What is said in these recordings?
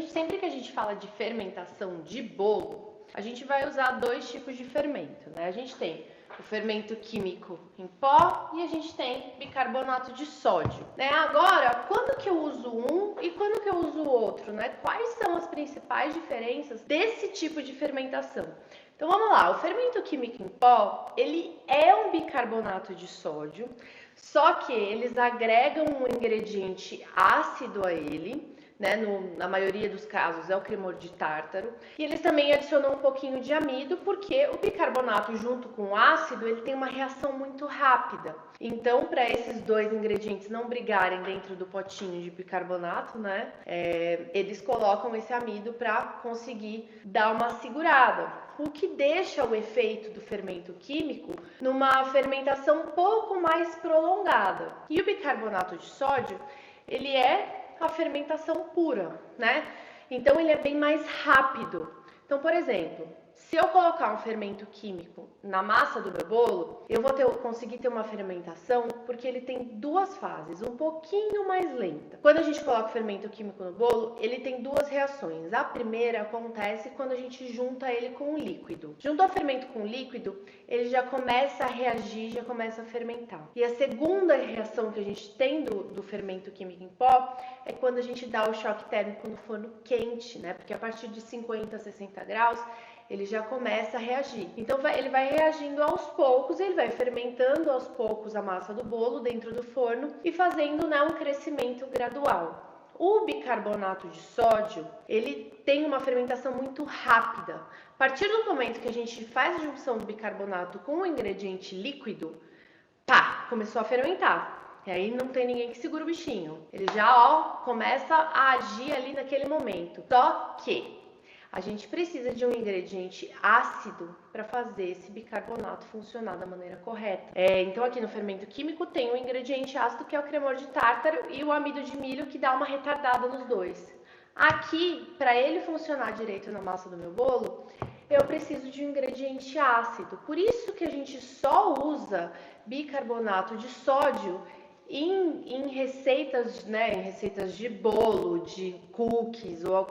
Sempre que a gente fala de fermentação de bolo, a gente vai usar dois tipos de fermento, né? A gente tem o fermento químico em pó e a gente tem bicarbonato de sódio, né? Agora, quando que eu uso um e quando que eu uso o outro, né? Quais são as principais diferenças desse tipo de fermentação? Então vamos lá, o fermento químico em pó, ele é um bicarbonato de sódio, só que eles agregam um ingrediente ácido a ele, né, na maioria dos casos é o cremor de tártaro, e eles também adicionam um pouquinho de amido, porque o bicarbonato junto com o ácido, ele tem uma reação muito rápida. Então, para esses dois ingredientes não brigarem dentro do potinho de bicarbonato, né, eles colocam esse amido para conseguir dar uma segurada, o que deixa o efeito do fermento químico numa fermentação um pouco mais prolongada. E o bicarbonato de sódio, ele é a fermentação pura, né? Então ele é bem mais rápido. Então, por exemplo, se eu colocar um fermento químico na massa do meu bolo, eu vou conseguir ter uma fermentação porque ele tem duas fases, um pouquinho mais lenta. Quando a gente coloca o fermento químico no bolo, ele tem duas reações. A primeira acontece quando a gente junta ele com o líquido. Juntou o fermento com o líquido, ele já começa a reagir, já começa a fermentar. E a segunda reação que a gente tem do fermento químico em pó é quando a gente dá o choque térmico no forno quente, né? Porque a partir de 50, 60 graus, ele já começa a reagir. Então ele vai reagindo aos poucos, ele vai fermentando aos poucos a massa do bolo dentro do forno e fazendo, né, um crescimento gradual. O bicarbonato de sódio, ele tem uma fermentação muito rápida. A partir do momento que a gente faz a junção do bicarbonato com o ingrediente líquido, pá, começou a fermentar. E aí não tem ninguém que segura o bichinho. Ele já, começa a agir ali naquele momento. Só que a gente precisa de um ingrediente ácido para fazer esse bicarbonato funcionar da maneira correta. Então aqui no fermento químico tem um ingrediente ácido que é o cremor de tártaro e o amido de milho que dá uma retardada nos dois. Aqui, para ele funcionar direito na massa do meu bolo, eu preciso de um ingrediente ácido. Por isso que a gente só usa bicarbonato de sódio em receitas, né, em receitas de bolo, de cookies ou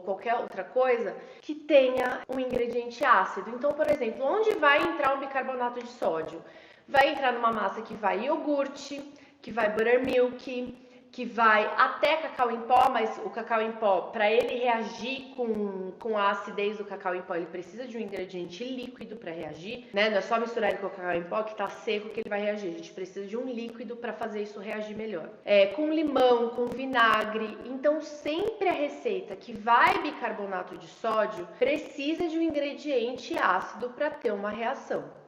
qualquer outra coisa que tenha um ingrediente ácido. Então, por exemplo, onde vai entrar um bicarbonato de sódio? Vai entrar numa massa que vai iogurte, que vai buttermilk, que vai até cacau em pó, mas o cacau em pó, para ele reagir com a acidez do cacau em pó, ele precisa de um ingrediente líquido para reagir, né? Não é só misturar ele com o cacau em pó que tá seco que ele vai reagir. A gente precisa de um líquido para fazer isso reagir melhor. Com limão, com vinagre. Então, sempre a receita que vai bicarbonato de sódio precisa de um ingrediente ácido para ter uma reação.